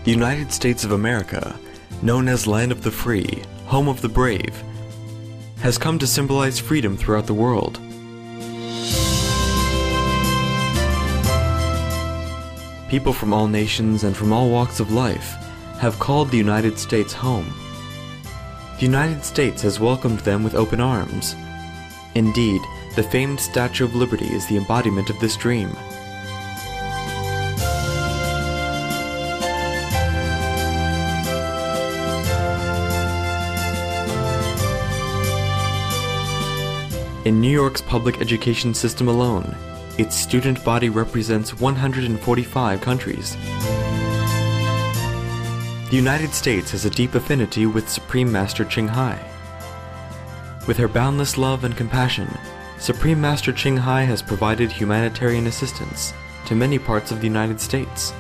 The United States of America, known as Land of the Free, Home of the Brave, has come to symbolize freedom throughout the world. People from all nations and from all walks of life have called the United States home. The United States has welcomed them with open arms. Indeed, the famed Statue of Liberty is the embodiment of this dream. In New York's public education system alone, its student body represents 145 countries. The United States has a deep affinity with Supreme Master Ching Hai. With her boundless love and compassion, Supreme Master Ching Hai has provided humanitarian assistance to many parts of the United States.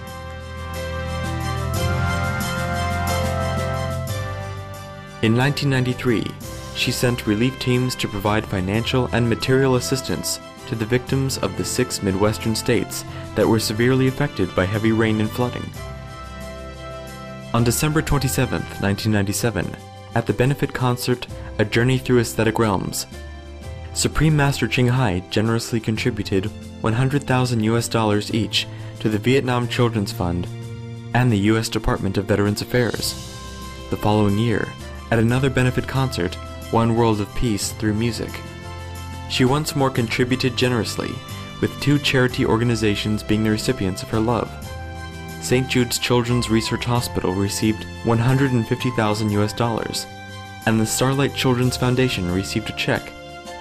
In 1993, she sent relief teams to provide financial and material assistance to the victims of the 6 Midwestern states that were severely affected by heavy rain and flooding. On December 27, 1997, at the benefit concert A Journey Through Aesthetic Realms, Supreme Master Ching Hai generously contributed $100,000 each to the Vietnam Children's Fund and the U.S. Department of Veterans Affairs. The following year, at another benefit concert, One World of Peace Through Music, she once more contributed generously, with 2 charity organizations being the recipients of her love. St. Jude's Children's Research Hospital received $150,000, and the Starlight Children's Foundation received a check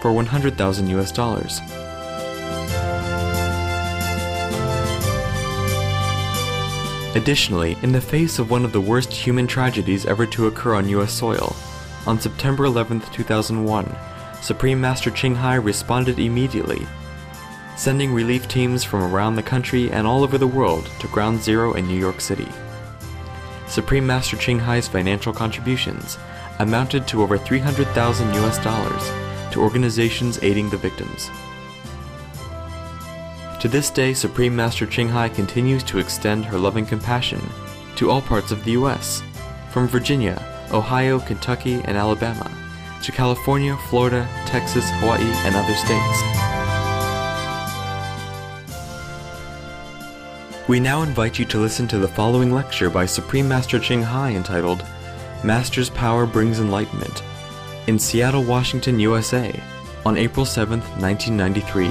for $100,000. Additionally, in the face of one of the worst human tragedies ever to occur on U.S. soil, on September 11, 2001, Supreme Master Ching Hai responded immediately, sending relief teams from around the country and all over the world to Ground Zero in New York City. Supreme Master Ching Hai's financial contributions amounted to over $300,000 to organizations aiding the victims. To this day, Supreme Master Ching Hai continues to extend her loving compassion to all parts of the U.S., from Virginia, Ohio, Kentucky, and Alabama, to California, Florida, Texas, Hawaii, and other states. We now invite you to listen to the following lecture by Supreme Master Ching Hai entitled, Master's Power Brings Enlightenment, in Seattle, Washington, USA, on April 7, 1993.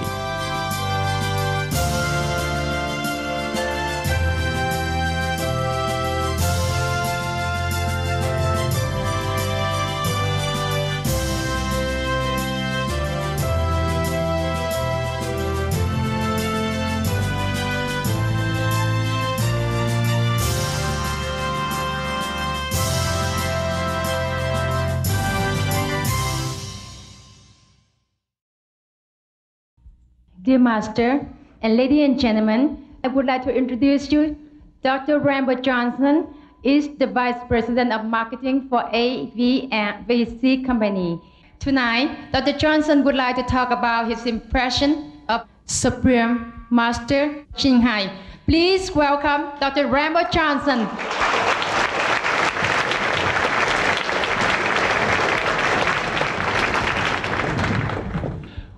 Dear Master and ladies and gentlemen, I would like to introduce you. Dr. Rambo Johnson is the Vice President of Marketing for AVC Company. Tonight, Dr. Johnson would like to talk about his impression of Supreme Master Ching Hai. Please welcome Dr. Rambo Johnson.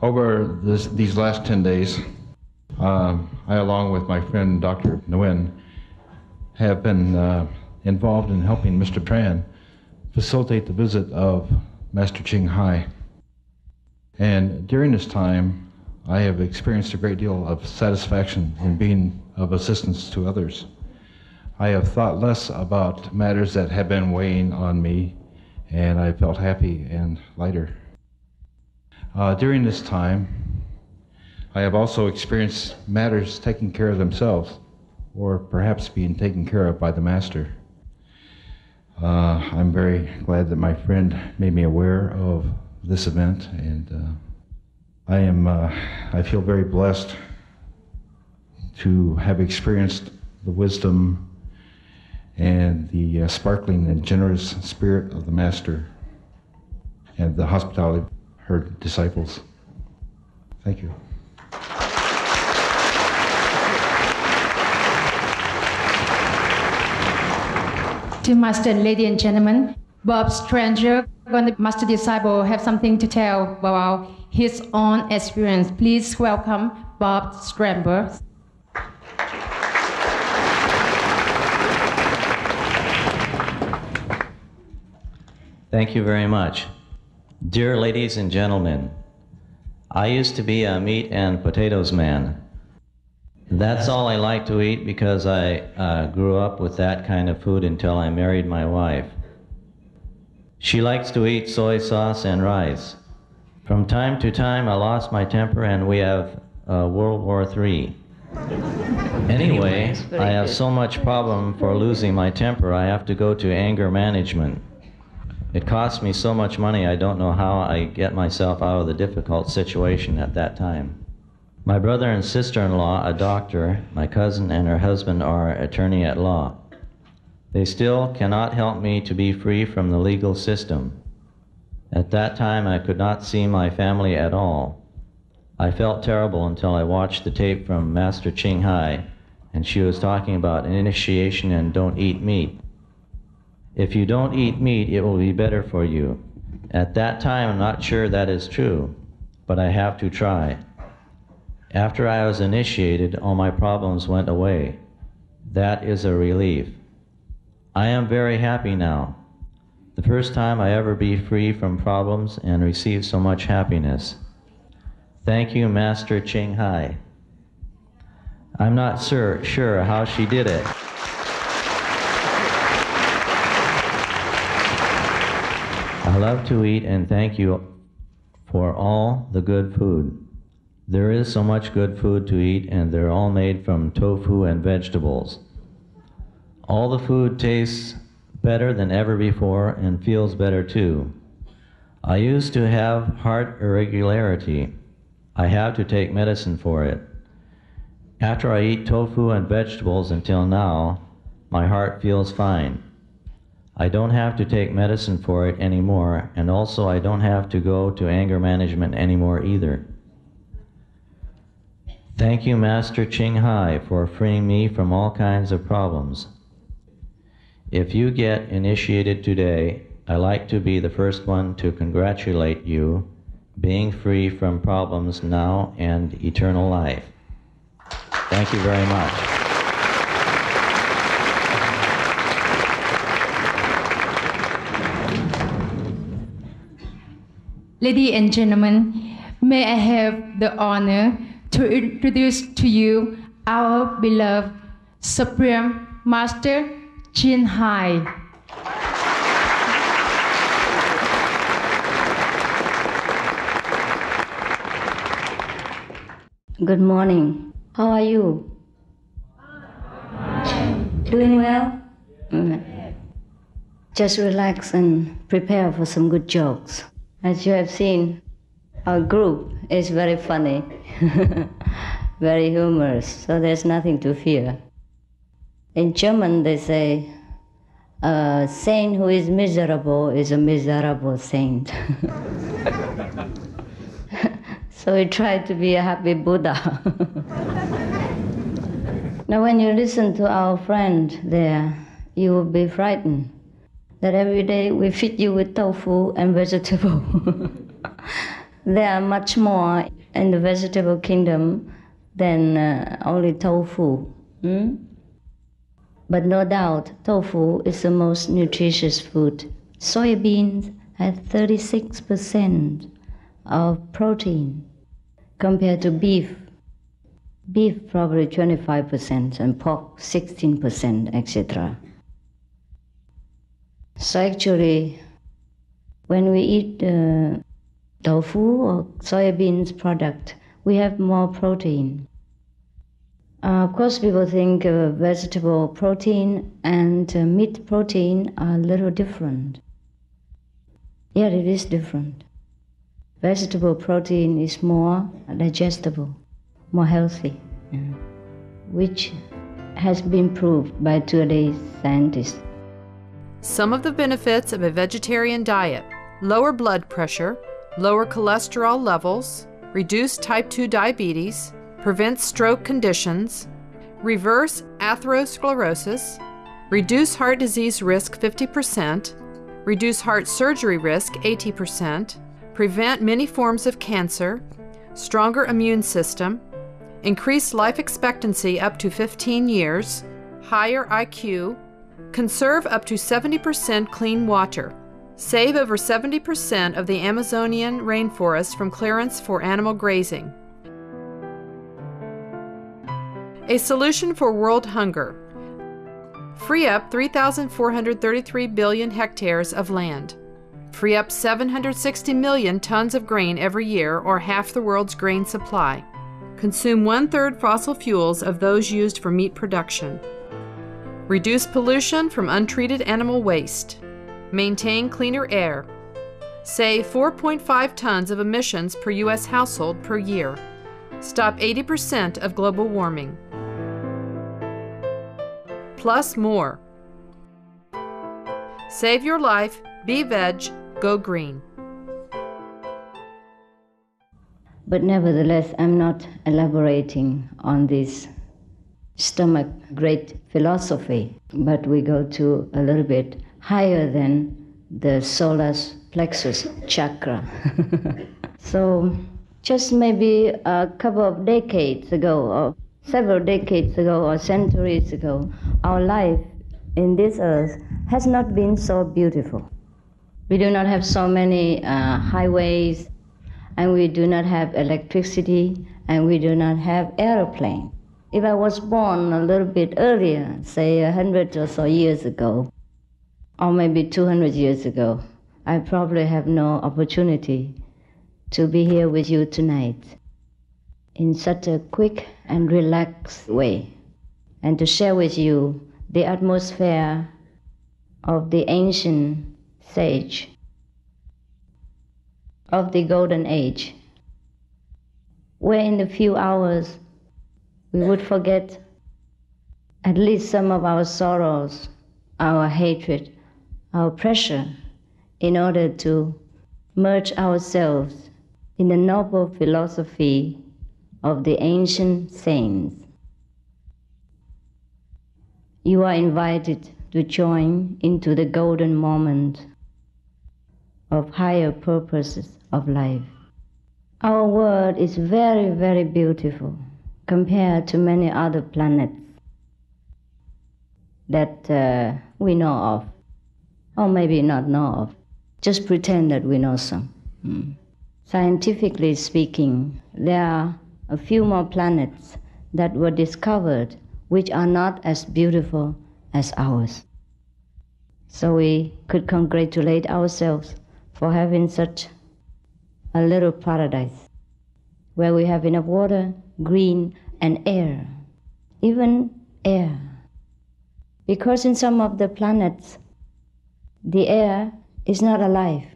Over these last 10 days, I, along with my friend Dr. Nguyen, have been involved in helping Mr. Tran facilitate the visit of Master Ching Hai. And during this time, I have experienced a great deal of satisfaction in being of assistance to others. I have thought less about matters that have been weighing on me, and I felt happy and lighter. During this time, I have also experienced matters taking care of themselves, or perhaps being taken care of by the Master. I'm very glad that my friend made me aware of this event, and I feel very blessed to have experienced the wisdom and the sparkling and generous spirit of the Master and the hospitality of her disciples. Thank you. to Master, ladies and gentlemen. Bob Stranger, Master Disciple, have something to tell about his own experience. Please welcome Bob Stranger. Thank you very much. Dear ladies and gentlemen, I used to be a meat and potatoes man. That's all I like to eat because I grew up with that kind of food until I married my wife. She likes to eat soy sauce and rice. From time to time, I lost my temper and we have World War III. Anyway, I have so much problem for losing my temper, I have to go to anger management. It costs me so much money, I don't know how I get myself out of the difficult situation at that time. My brother and sister-in-law, a doctor, my cousin and her husband are attorney at law. They still cannot help me to be free from the legal system. At that time, I could not see my family at all. I felt terrible until I watched the tape from Master Ching Hai, and she was talking about an initiation and don't eat meat. If you don't eat meat, it will be better for you. At that time, I'm not sure that is true, but I have to try. After I was initiated, all my problems went away. That is a relief. I am very happy now. The first time I ever be free from problems and receive so much happiness. Thank you, Master Ching Hai. I'm not sure how she did it. I love to eat and thank you for all the good food. There is so much good food to eat and they're all made from tofu and vegetables. All the food tastes better than ever before and feels better too. I used to have heart irregularity. I have to take medicine for it. After I eat tofu and vegetables until now, my heart feels fine. I don't have to take medicine for it anymore, and also I don't have to go to anger management anymore either. Thank you, Master Ching Hai, for freeing me from all kinds of problems. If you get initiated today, I like to be the first one to congratulate you, being free from problems now and eternal life. Thank you very much. Ladies and gentlemen, may I have the honor to introduce to you our beloved Supreme Master Ching Hai. Good morning. How are you? Doing well? Just relax and prepare for some good jokes. As you have seen, our group is very funny, very humorous, so there's nothing to fear. In German, they say, a saint who is miserable is a miserable saint. So we try to be a happy Buddha. Now when you listen to our friend there, you will be frightened that every day we feed you with tofu and vegetable. There are much more in the vegetable kingdom than only tofu. But no doubt, tofu is the most nutritious food. Soybeans have 36% of protein compared to beef. Beef probably 25% and pork 16%, etc. So actually, when we eat tofu or soybeans product, we have more protein. Of course, people think vegetable protein and meat protein are a little different. Yeah, it is different. Vegetable protein is more digestible, more healthy, which has been proved by today's scientists. Some of the benefits of a vegetarian diet: lower blood pressure, lower cholesterol levels, reduced type 2 diabetes, prevents stroke conditions, reverse atherosclerosis, reduce heart disease risk 50%, reduce heart surgery risk 80%, prevent many forms of cancer, stronger immune system, increase life expectancy up to 15 years, higher IQ, conserve up to 70% clean water, save over 70% of the Amazonian rainforest from clearance for animal grazing. A solution for world hunger. Free up 3,433 billion hectares of land. Free up 760 million tons of grain every year, or half the world's grain supply. Consume 1/3 fossil fuels of those used for meat production. Reduce pollution from untreated animal waste. Maintain cleaner air. Save 4.5 tons of emissions per U.S. household per year. Stop 80% of global warming. Plus more. Save your life, be veg, go green. But nevertheless, I'm not elaborating on this stomach great philosophy, but we go to a little bit higher than the solar plexus chakra. So just maybe a couple of decades ago, or several decades ago, or centuries ago, our life in this earth has not been so beautiful. We do not have so many highways, and we do not have electricity, and we do not have airplane. If I was born a little bit earlier, say 100 or so years ago, or maybe 200 years ago, I probably have no opportunity to be here with you tonight in such a quick and relaxed way, and to share with you the atmosphere of the ancient sage of the golden age, where in a few hours we would forget at least some of our sorrows, our hatred, our pressure, in order to merge ourselves in the noble philosophy of the ancient saints. You are invited to join into the golden moment of higher purposes of life. Our world is very, very beautiful compared to many other planets that we know of, or maybe not know of. Just pretend that we know some. Scientifically speaking, there are a few more planets that were discovered which are not as beautiful as ours. So we could congratulate ourselves for having such a little paradise where we have enough water, green, and air, even air. Because in some of the planets, the air is not alive.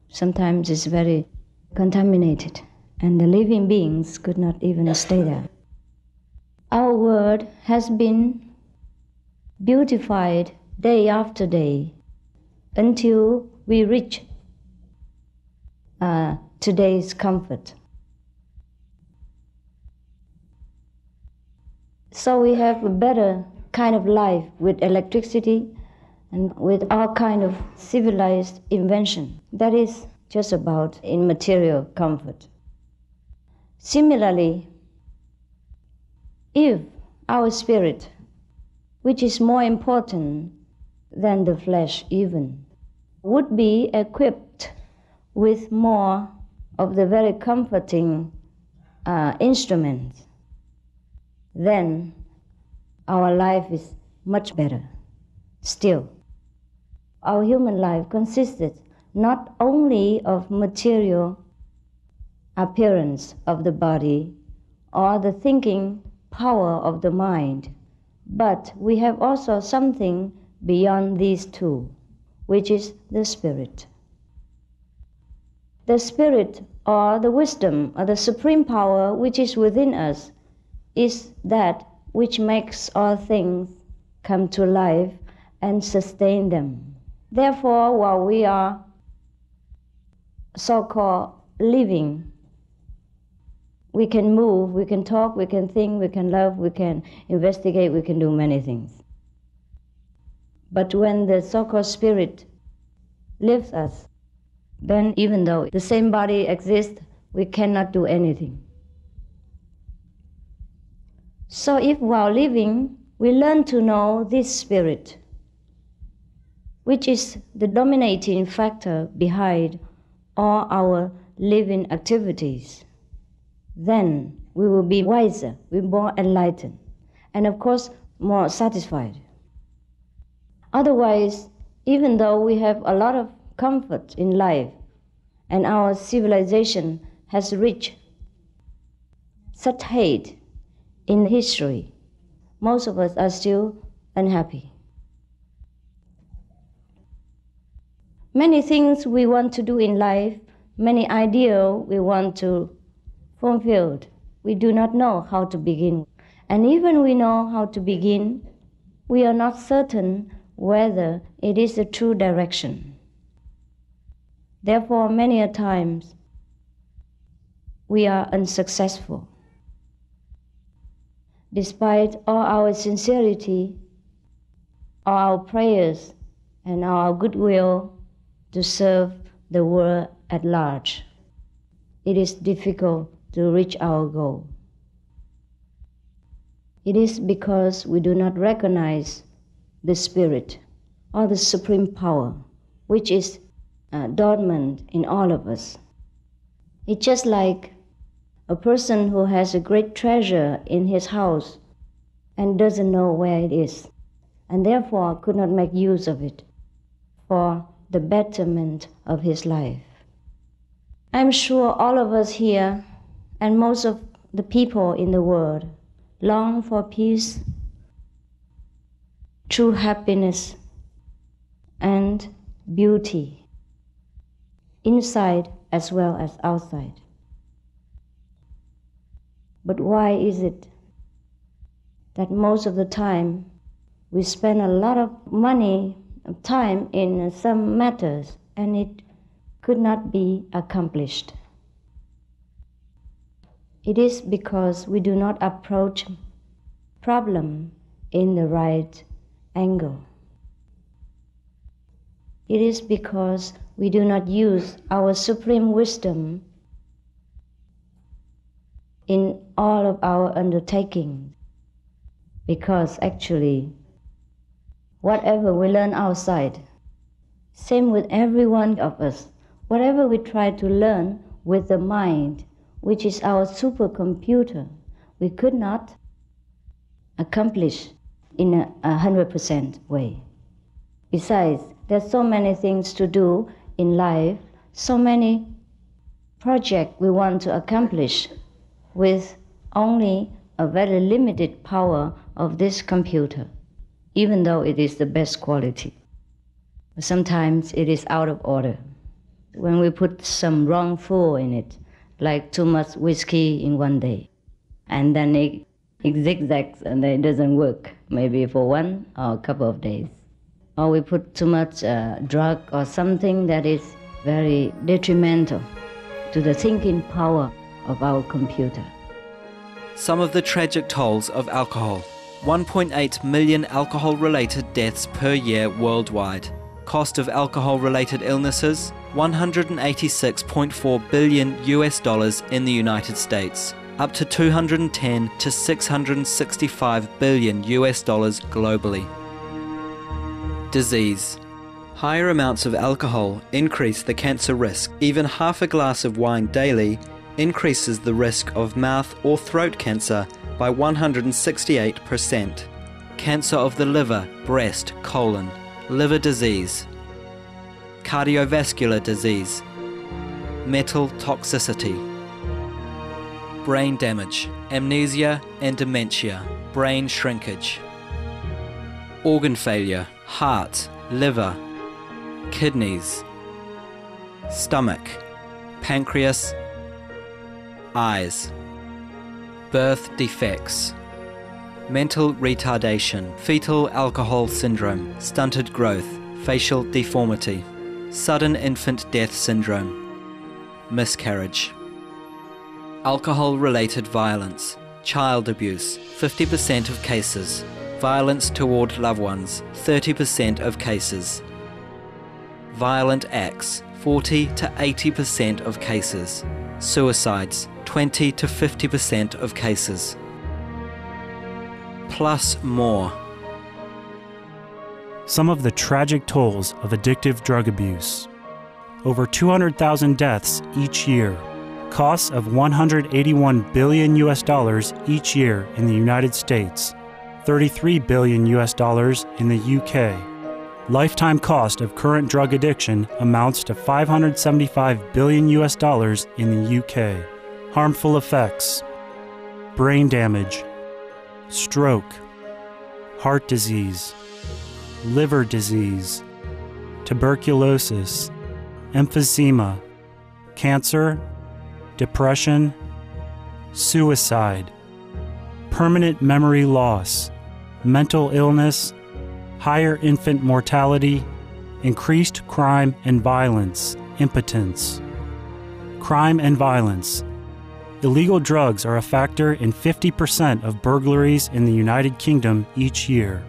Sometimes it's very contaminated, and the living beings could not even stay there. Our world has been beautified day after day until we reach today's comfort. So we have a better kind of life with electricity and with all kind of civilized invention. That is just about in material comfort. Similarly, if our spirit, which is more important than the flesh even, would be equipped with more of the very comforting instruments, then our life is much better. Still, our human life consisted not only of material appearance of the body or the thinking power of the mind, but we have also something beyond these two, which is the spirit. The spirit, or the wisdom, or the supreme power which is within us, is that which makes all things come to life and sustain them. Therefore, while we are so-called living, we can move, we can talk, we can think, we can love, we can investigate, we can do many things. But when the so-called spirit leaves us, then even though the same body exists, we cannot do anything. So if while living, we learn to know this spirit, which is the dominating factor behind all our living activities, then we will be wiser, we'll be more enlightened, and of course, more satisfied. Otherwise, even though we have a lot of comfort in life, and our civilization has reached such height in history, most of us are still unhappy. Many things we want to do in life, many ideals we want to fulfill, we do not know how to begin. And even we know how to begin, we are not certain whether it is the true direction. Therefore, many a times, we are unsuccessful. Despite all our sincerity, all our prayers, and our goodwill to serve the world at large, it is difficult to reach our goal. It is because we do not recognize the spirit or the supreme power, which is dormant in all of us. It's just like a person who has a great treasure in his house and doesn't know where it is, and therefore could not make use of it for the betterment of his life. I'm sure all of us here and most of the people in the world long for peace, true happiness, and beauty, inside as well as outside. But why is it that most of the time we spend a lot of money, time in some matters, and it could not be accomplished? It is because we do not approach problem in the right angle. It is because we do not use our supreme wisdom in all of our undertakings. Because actually, whatever we learn outside, same with every one of us, whatever we try to learn with the mind, which is our supercomputer, we could not accomplish in a 100% way. Besides, there's so many things to do in life, so many projects we want to accomplish with only a very limited power of this computer, even though it is the best quality. Sometimes it is out of order. When we put some wrong food in it, like too much whiskey in one day, and then it zigzags and it doesn't work, maybe for one or a couple of days. Or we put too much drug or something that is very detrimental to the thinking power of our computer. Some of the tragic tolls of alcohol. 1.8 million alcohol-related deaths per year worldwide. Cost of alcohol-related illnesses, $186.4 billion in the United States, up to $210 to $665 billion globally. Disease. Higher amounts of alcohol increase the cancer risk. Even half a glass of wine daily increases the risk of mouth or throat cancer by 168%. Cancer of the liver, breast, colon, liver disease, cardiovascular disease, metal toxicity, brain damage, amnesia and dementia, brain shrinkage, organ failure, heart, liver, kidneys, stomach, pancreas, eyes, birth defects, mental retardation, fetal alcohol syndrome, stunted growth, facial deformity, sudden infant death syndrome, miscarriage, alcohol-related violence, child abuse, 50% of cases, Violence toward loved ones, 30% of cases. Violent acts, 40 to 80% of cases. Suicides, 20 to 50% of cases. Plus more. Some of the tragic tolls of addictive drug abuse. Over 200,000 deaths each year. Costs of $181 billion each year in the United States. $33 billion in the UK. Lifetime cost of current drug addiction amounts to $575 billion in the UK. Harmful effects: brain damage, stroke, heart disease, liver disease, tuberculosis, emphysema, cancer, depression, suicide, permanent memory loss, mental illness, higher infant mortality, increased crime and violence, impotence. Crime and violence. Illegal drugs are a factor in 50% of burglaries in the United Kingdom each year.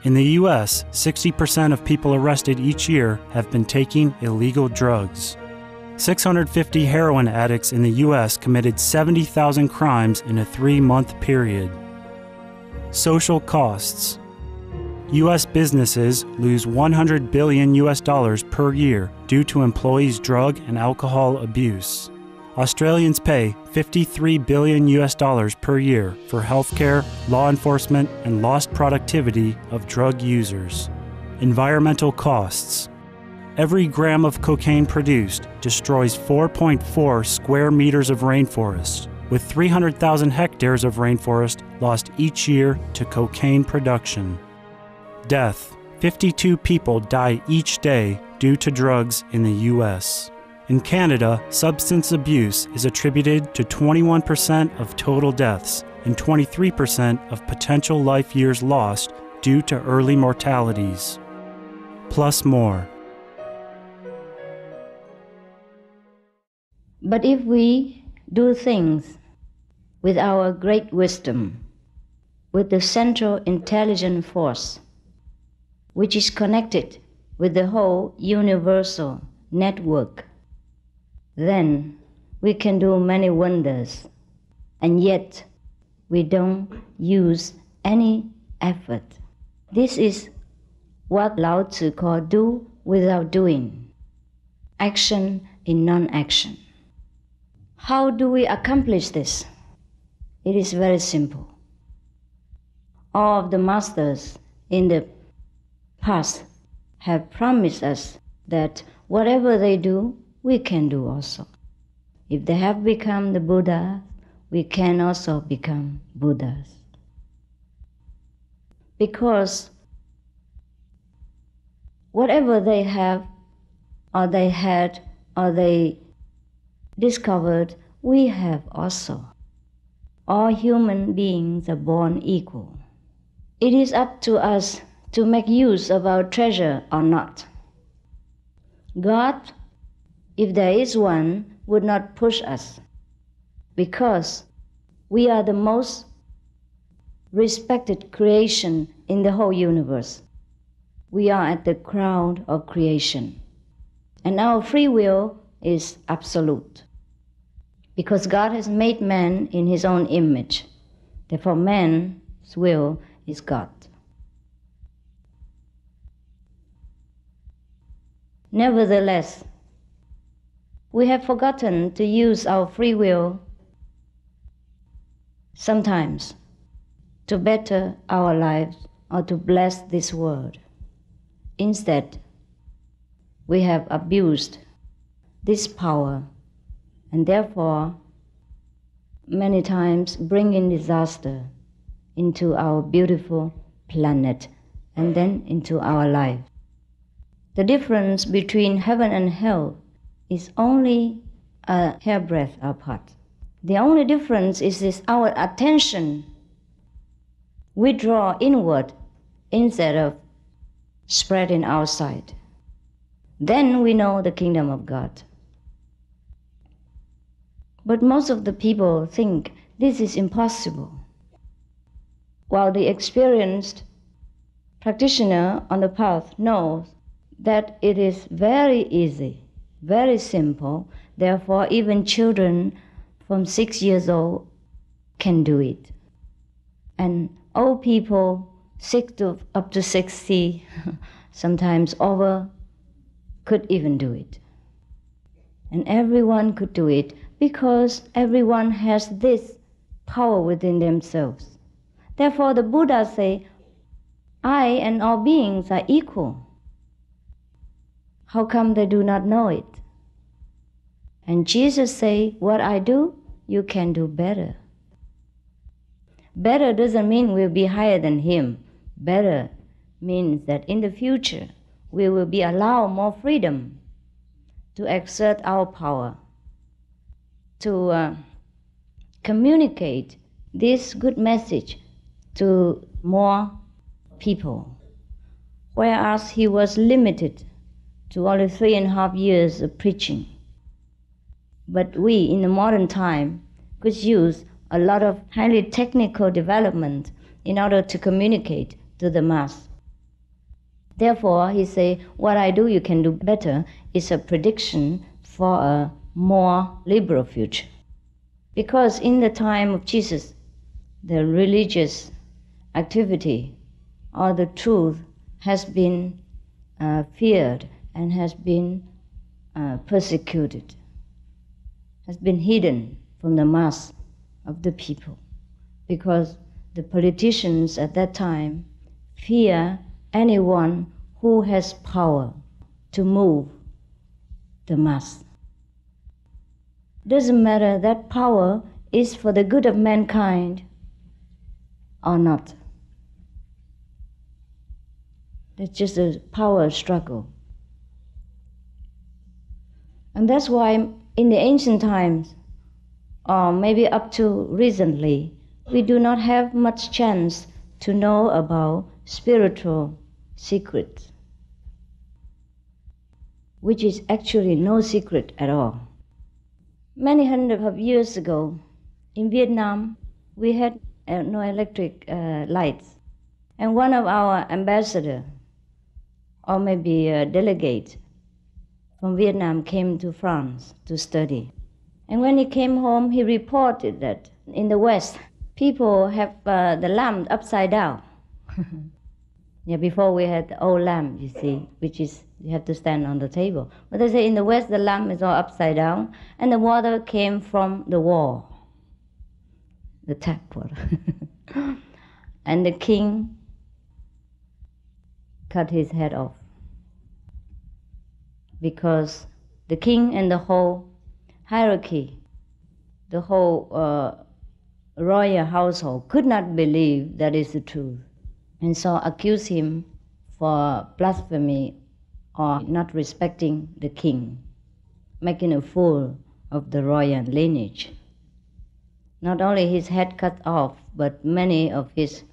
In the U.S., 60% of people arrested each year have been taking illegal drugs. 650 heroin addicts in the U.S. committed 70,000 crimes in a 3-month period. Social costs. U.S. businesses lose $100 billion per year due to employees' drug and alcohol abuse. Australians pay $53 billion per year for healthcare, law enforcement, and lost productivity of drug users. Environmental costs. Every gram of cocaine produced destroys 4.4 square meters of rainforest, with 300,000 hectares of rainforest lost each year to cocaine production. Death. 52 people die each day due to drugs in the U.S. In Canada, substance abuse is attributed to 21% of total deaths and 23% of potential life years lost due to early mortalities. Plus more. But if we do things with our great wisdom, with the central intelligent force, which is connected with the whole universal network, then we can do many wonders, and yet we don't use any effort. This is what Lao Tzu called do without doing, action in non-action. How do we accomplish this? It is very simple. All of the masters in the past have promised us that whatever they do, we can do also. If they have become the Buddha, we can also become Buddhas. Because whatever they have, or they had, or they discovered, we have also. All human beings are born equal. It is up to us to make use of our treasure or not. God, if there is one, would not push us, because we are the most respected creation in the whole universe. We are at the crown of creation, and our free will is absolute, because God has made man in his own image. Therefore, man's will is God. Nevertheless, we have forgotten to use our free will sometimes to better our lives or to bless this world. Instead, we have abused this power, and therefore many times bringing disaster into our beautiful planet and then into our life. The difference between heaven and hell is only a hairbreadth apart. The only difference is this: our attention we draw inward instead of spreading outside. Then we know the kingdom of God. But most of the people think this is impossible. while the experienced practitioner on the path knows that it is very easy, very simple. Therefore, even children from 6 years old can do it. And old people, up to 60, sometimes over, could even do it. And everyone could do it because everyone has this power within themselves. Therefore, the Buddha say, I and all beings are equal. How come they do not know it? And Jesus say, what I do, you can do better. Better doesn't mean we'll be higher than him. Better means that in the future, we will be allowed more freedom to exert our power, to communicate this good message to more people. Whereas he was limited to only 3.5 years of preaching. But we, in the modern time, could use a lot of highly technical development in order to communicate to the mass. Therefore, he say, what I do, you can do better, is a prediction for a more liberal future. Because in the time of Jesus, the religious activity or the truth has been feared and has been persecuted, has been hidden from the mass of the people, because the politicians at that time fear anyone who has power to move the mass. Doesn't matter that power is for the good of mankind or not. It's just a power struggle. And that's why in the ancient times, or maybe up to recently, we do not have much chance to know about spiritual secrets, which is actually no secret at all. Many hundreds of years ago, in Vietnam, we had no electric lights. And one of our ambassadors, or maybe a delegate from Vietnam, came to France to study. And when he came home, he reported that in the West, people have the lamp upside down. Yeah, before we had the old lamp, you see, which is you have to stand on the table. But they say in the West, the lamp is all upside down, and the water came from the wall, the tap water. And the king cut his head off, because the king and the whole hierarchy, the whole royal household could not believe that is the truth, and so accused him for blasphemy or not respecting the king, making a fool of the royal lineage. Not only his head cut off, but many of his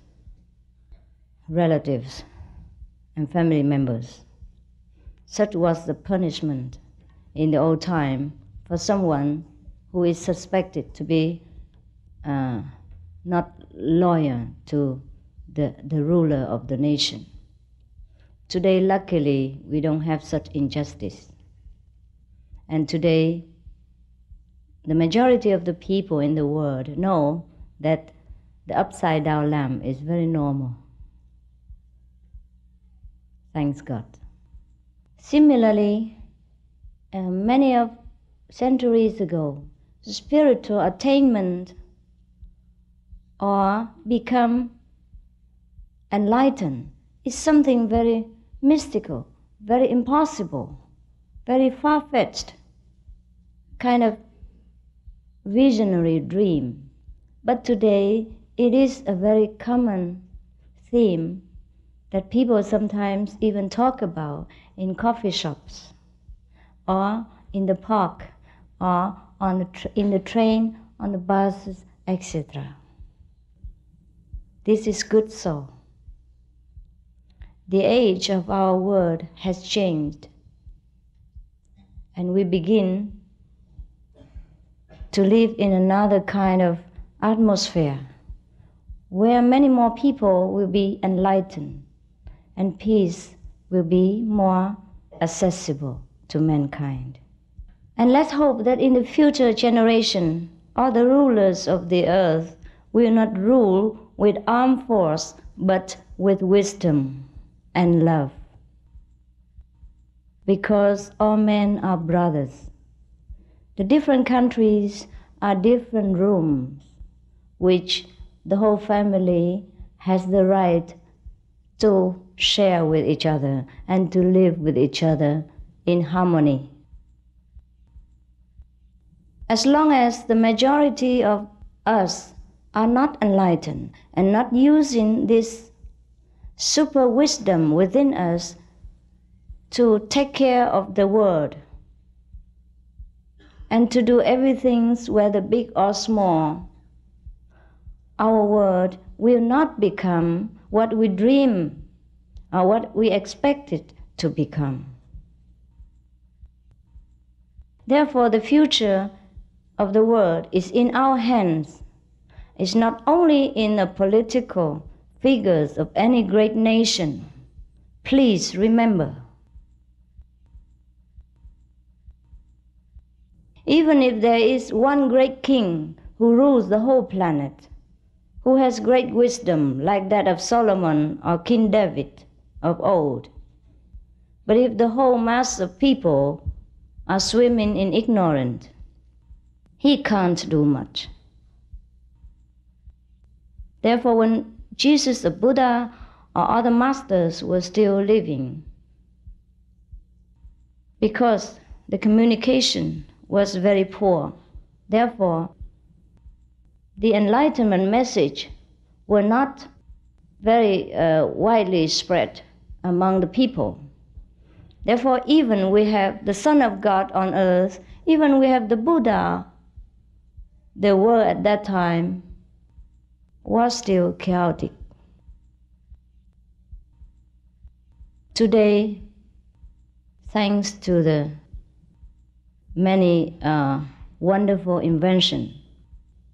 relatives and family members. Such was the punishment in the old time for someone who is suspected to be not loyal to the ruler of the nation. Today, luckily, we don't have such injustice. And today, the majority of the people in the world know that the upside-down lamp is very normal. Thanks God. Similarly, many of centuries ago, spiritual attainment or become enlightened is something very mystical, very impossible, very far-fetched, kind of visionary dream. But today, it is a very common theme that people sometimes even talk about in coffee shops, or in the park, or in the train, on the buses, etc. This is good so. The age of our world has changed, and we begin to live in another kind of atmosphere where many more people will be enlightened and peace will be more accessible to mankind. And let's hope that in the future generation, all the rulers of the earth will not rule with armed force, but with wisdom and love. Because all men are brothers. The different countries are different rooms, which the whole family has the right to share with each other and to live with each other in harmony. As long as the majority of us are not enlightened and not using this super wisdom within us to take care of the world and to do everything, whether big or small, our world will not become what we dream or what we expect it to become. Therefore, the future of the world is in our hands. It's not only in the political figures of any great nation. Please remember, even if there is one great king who rules the whole planet, who has great wisdom like that of Solomon or King David of old, but if the whole mass of people are swimming in ignorance, he can't do much. Therefore, when Jesus, the Buddha, or other masters were still living, because the communication was very poor, therefore, the enlightenment message were not very widely spread among the people. Therefore, even we have the Son of God on earth, even we have the Buddha, the world at that time was still chaotic. Today, thanks to the many wonderful inventions,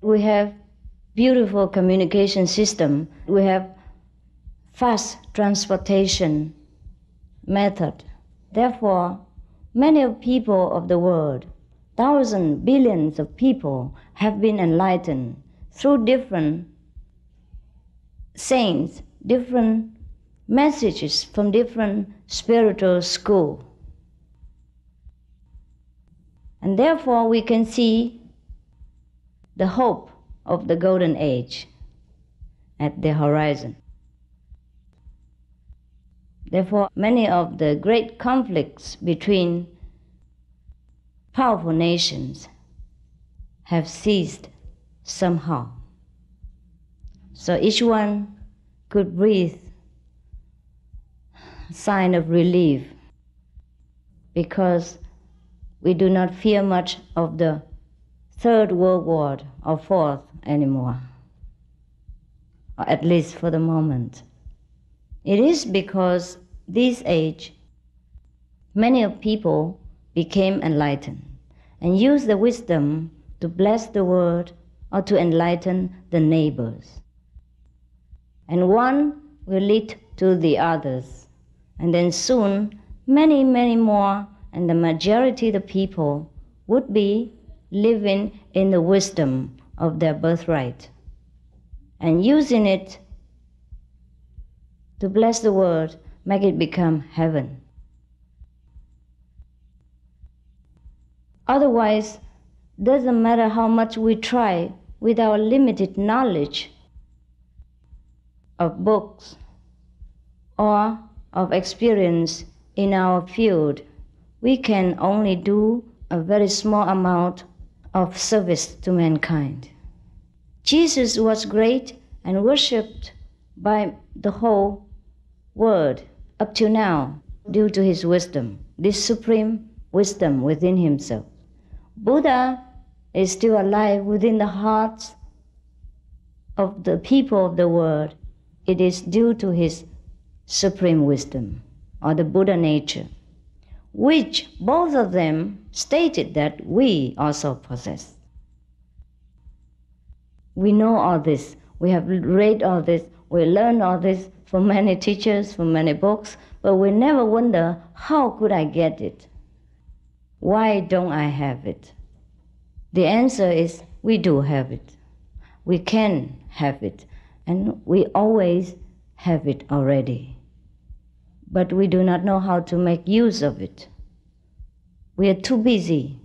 we have beautiful communication system, we have fast transportation method. Therefore, many people of the world, thousands, billions of people have been enlightened through different saints, different messages from different spiritual schools. And therefore we can see the hope of the golden age at the horizon. Therefore, many of the great conflicts between powerful nations have ceased somehow. So each one could breathe a sign of relief, because we do not fear much of the Third World War or Fourth anymore, or at least for the moment. It is because this age, many of people became enlightened and used the wisdom to bless the world or to enlighten the neighbors. And one will lead to the others. And then soon, many, many more, and the majority of the people would be living in the wisdom of their birthright and using it to bless the world, make it become heaven. Otherwise, doesn't matter how much we try with our limited knowledge of books or of experience in our field, we can only do a very small amount of service to mankind. Jesus was great and worshipped by the whole world up to now due to his wisdom, this supreme wisdom within himself. Buddha is still alive within the hearts of the people of the world. It is due to his supreme wisdom, or the Buddha nature, which both of them stated that we also possess. We know all this. We have read all this, we learn all this from many teachers, from many books, but we never wonder, how could I get it? Why don't I have it? The answer is, we do have it. We can have it, and we always have it already. But we do not know how to make use of it. We are too busy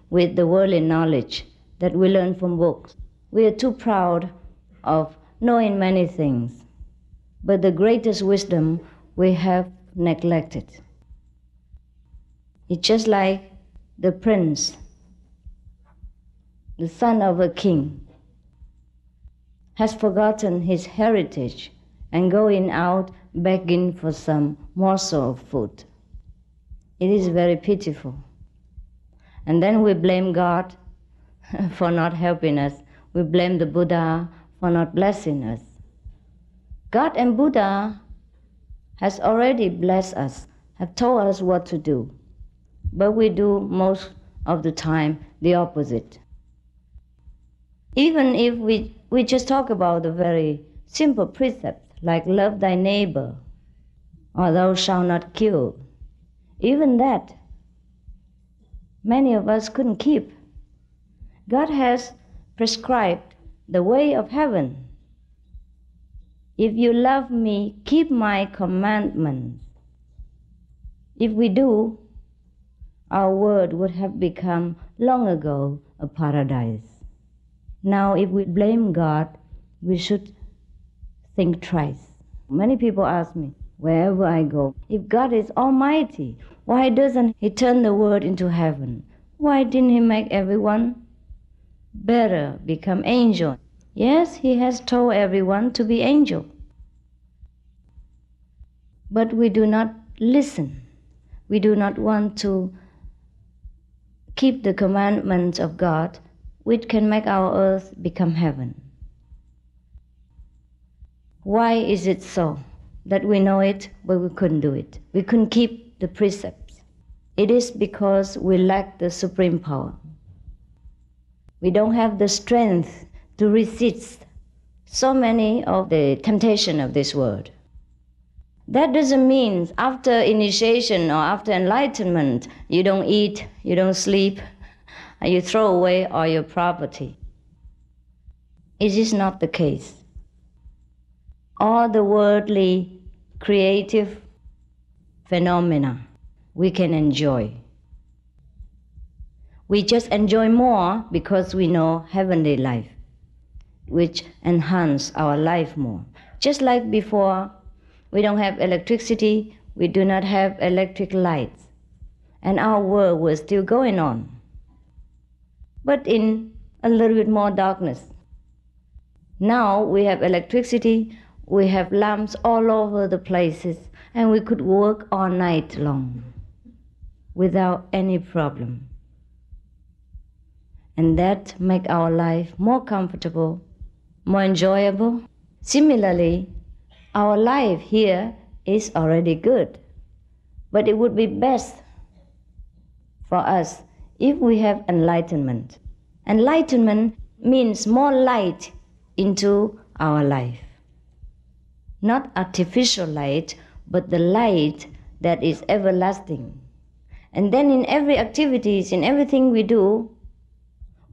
with the worldly knowledge that we learn from books. We are too proud of knowing many things, but the greatest wisdom we have neglected. It's just like the prince, the son of a king, has forgotten his heritage and going out begging for some morsel of food. It is very pitiful. And then we blame God for not helping us. We blame the Buddha for not blessing us. God and Buddha has already blessed us, have told us what to do. But we do most of the time the opposite. Even if we just talk about the very simple precepts like love thy neighbor or thou shalt not kill, even that many of us couldn't keep. God has prescribed the way of heaven. If you love me, keep my commandments. If we do, our world would have become long ago a paradise. Now, if we blame God, we should think twice. Many people ask me, wherever I go, if God is almighty, why doesn't He turn the world into heaven? Why didn't He make everyone better, become angel? Yes, He has told everyone to be angel. But we do not listen. We do not want to keep the commandments of God, which can make our earth become heaven. Why is it so that we know it, but we couldn't do it? We couldn't keep the precepts. It is because we lack the supreme power. We don't have the strength to resist so many of the temptation of this world. That doesn't mean after initiation or after enlightenment, you don't eat, you don't sleep, and you throw away all your property. It is not the case. All the worldly, creative phenomena we can enjoy. We just enjoy more because we know heavenly life, which enhance our life more. Just like before, we don't have electricity, we do not have electric lights, and our world was still going on, but in a little bit more darkness. Now we have electricity, we have lamps all over the places, and we could work all night long without any problem. And that makes our life more comfortable, more enjoyable. Similarly, our life here is already good, but it would be best for us if we have enlightenment. Enlightenment means more light into our life. Not artificial light, but the light that is everlasting. And then in every activities, in everything we do,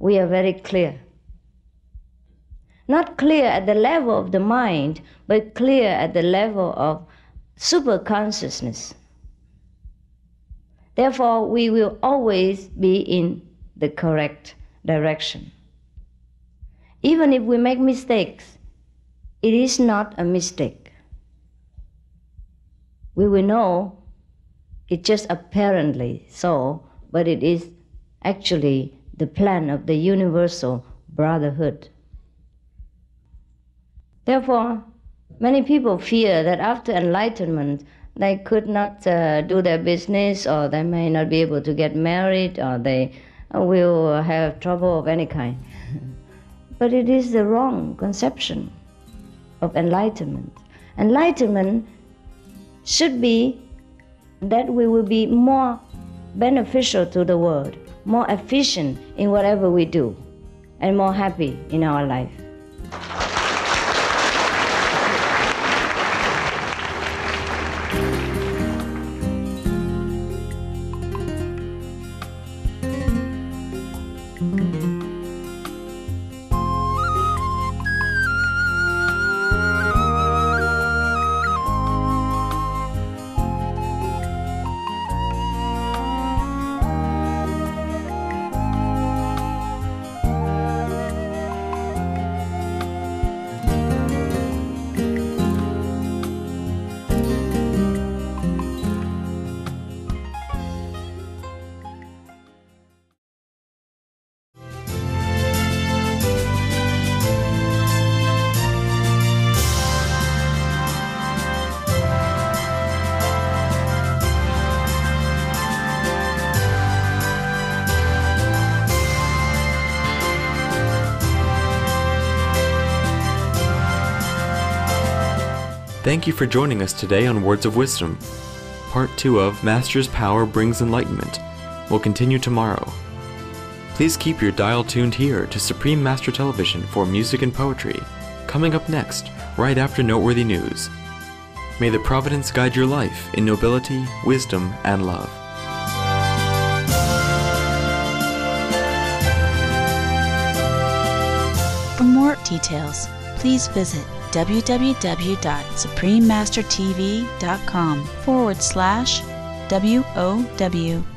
we are very clear. Not clear at the level of the mind, but clear at the level of super consciousness. Therefore, we will always be in the correct direction. Even if we make mistakes, it is not a mistake. We will know it's just apparently so, but it is actually the plan of the universal brotherhood. Therefore, many people fear that after enlightenment, they could not do their business, or they may not be able to get married, or they will have trouble of any kind. But it is the wrong conception of enlightenment. Enlightenment should be that we will be more beneficial to the world, more efficient in whatever we do, and more happy in our life. Thank you for joining us today on Words of Wisdom. Part 2 of Master's Power Brings Enlightenment will continue tomorrow. Please keep your dial tuned here to Supreme Master Television for music and poetry, coming up next, right after noteworthy news. May the Providence guide your life in nobility, wisdom, and love. For more details, please visit www.suprememastertv.com/WOW